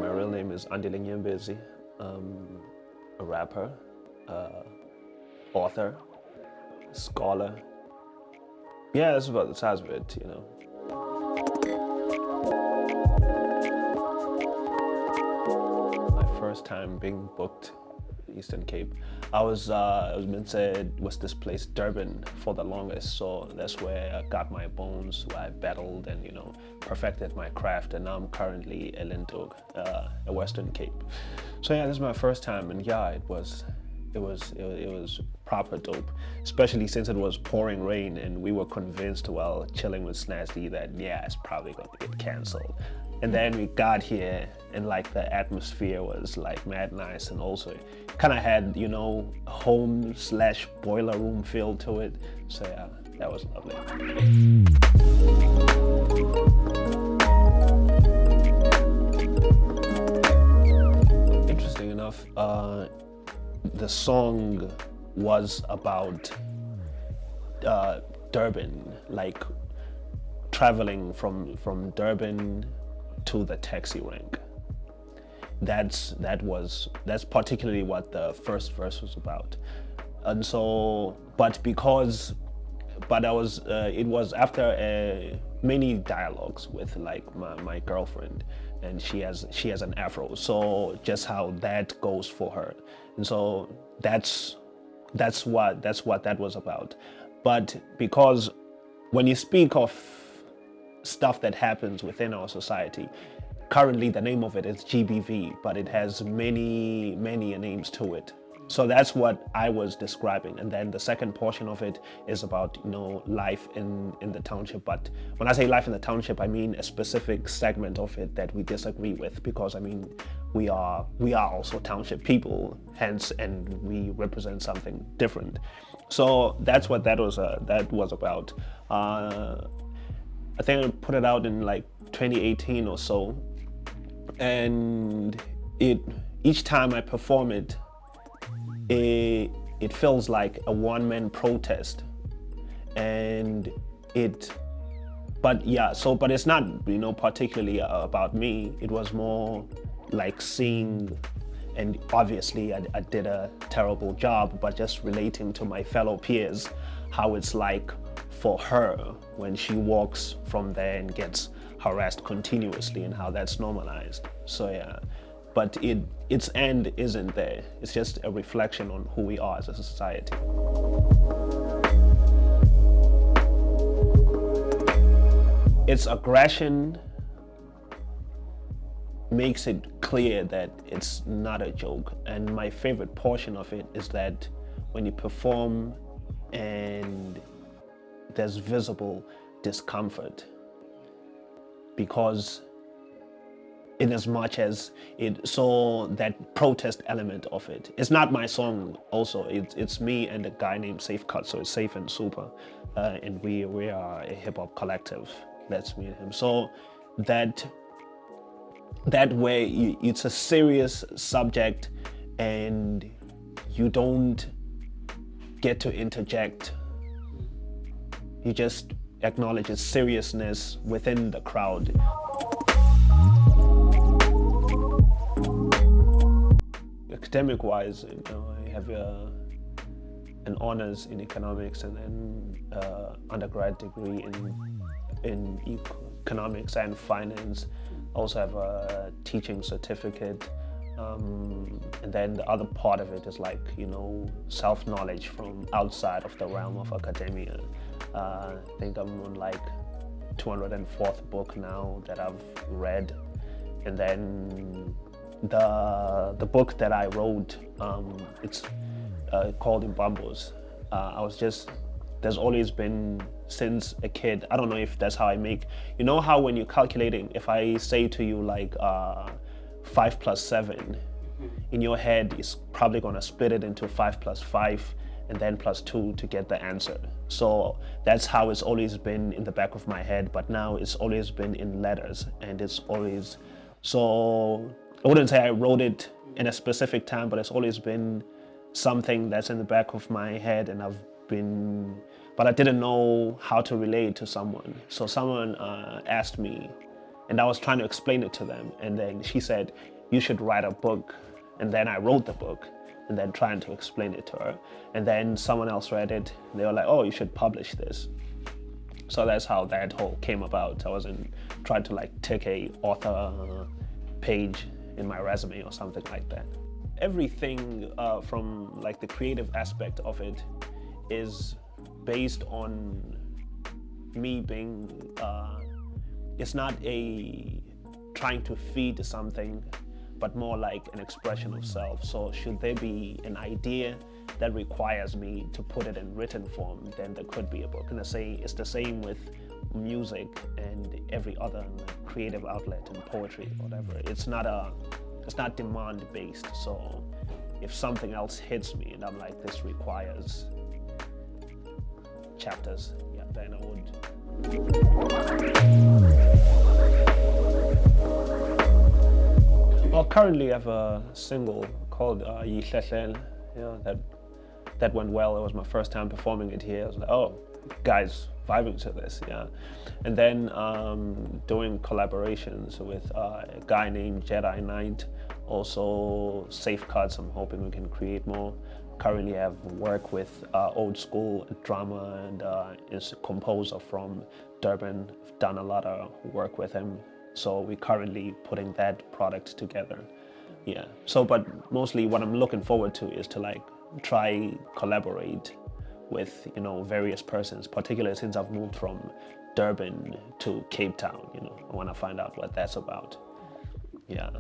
My real name is Mbezi. A rapper, author, scholar. Yeah, that's about the size of it, you know. My first time being booked Eastern Cape, I was been said was this place Durban for the longest, so that's where I got my bones, where I battled and perfected my craft, and now I'm currently in Lindog, a Western Cape. So yeah, this is my first time, and yeah, it was proper dope, especially since it was pouring rain and we were convinced while chilling with Snazzy that yeah, it's probably going to get cancelled. And then we got here and like the atmosphere was like mad nice, and also kind of had, home/boiler room feel to it. So yeah, that was lovely. Interesting enough, the song was about Durban, like traveling from Durban to the taxi rank. That's particularly what the first verse was about. And so, it was after many dialogues with like my girlfriend, and she has an afro, so just how that goes for her. And so that's what that was about. But because when you speak of stuff that happens within our society, currently the name of it is GBV, but it has many names to it. So that's what I was describing. And then the second portion of it is about life in the township. But when I say life in the township, I mean a specific segment of it that we disagree with, because I mean we are also township people, hence, and we represent something different. So that's what that was about. I think I put it out in like 2018 or so, and each time I perform it, it feels like a one-man protest, but it's not particularly about me. It was more like seeing, and obviously I did a terrible job, but just relating to my fellow peers, how it's like for her when she walks from there and gets harassed continuously, and how that's normalized. So yeah, but its end isn't there. It's just a reflection on who we are as a society. Its aggression makes it clear that it's not a joke. And my favorite portion of it is that when you perform and there's visible discomfort, because in as much as it saw that protest element of it. It's not my song also, it's me and a guy named Safe Cut, so it's Safe and Supah, and we are a hip hop collective. That's me and him. So that way it's a serious subject, and you don't get to interject. You just acknowledge its seriousness within the crowd. Academic-wise, I have an honors in economics, and then undergrad degree in economics and finance. I also have a teaching certificate, and then the other part of it is like self-knowledge from outside of the realm of academia. I think I'm on like 204th book now that I've read, and then the book that I wrote, it's called Mpondo. There's always been, since a kid, I don't know if that's how I make, how when you're calculating, if I say to you like 5 plus 7, in your head it's probably gonna split it into 5 plus 5 and then plus 2 to get the answer. So that's how it's always been in the back of my head, but now it's always been in letters, and it's always, so I wouldn't say I wrote it in a specific time, but it's always been something that's in the back of my head, and but I didn't know how to relate to someone. So someone asked me And I was trying to explain it to them. And then she said, you should write a book. And then I wrote the book and then trying to explain it to her. And then someone else read it. And they were like, oh, you should publish this. So that's how that whole came about. I wasn't trying to like take a author page in my resume or something like that. Everything from like the creative aspect of it is based on me being, it's not a trying to feed something, but more like an expression of self. So should there be an idea that requires me to put it in written form, then there could be a book. And it's the same with music and every other creative outlet and poetry, whatever. It's not demand based. So if something else hits me and I'm like, this requires chapters, yeah, then I would. Well, currently I have a single called Yihlehlele, that went well. It was my first time performing it here. I was like, oh, guys vibing to this, yeah. And then doing collaborations with a guy named Jedi Knight, also Safe Cuts. I'm hoping we can create more. Currently I have work with old school drama and is a composer from Durban. I've done a lot of work with him. So we're currently putting that product together. Yeah. So, but mostly what I'm looking forward to is to like try collaborate with, you know, various persons, particularly since I've moved from Durban to Cape Town, you know. I want to find out what that's about. Yeah.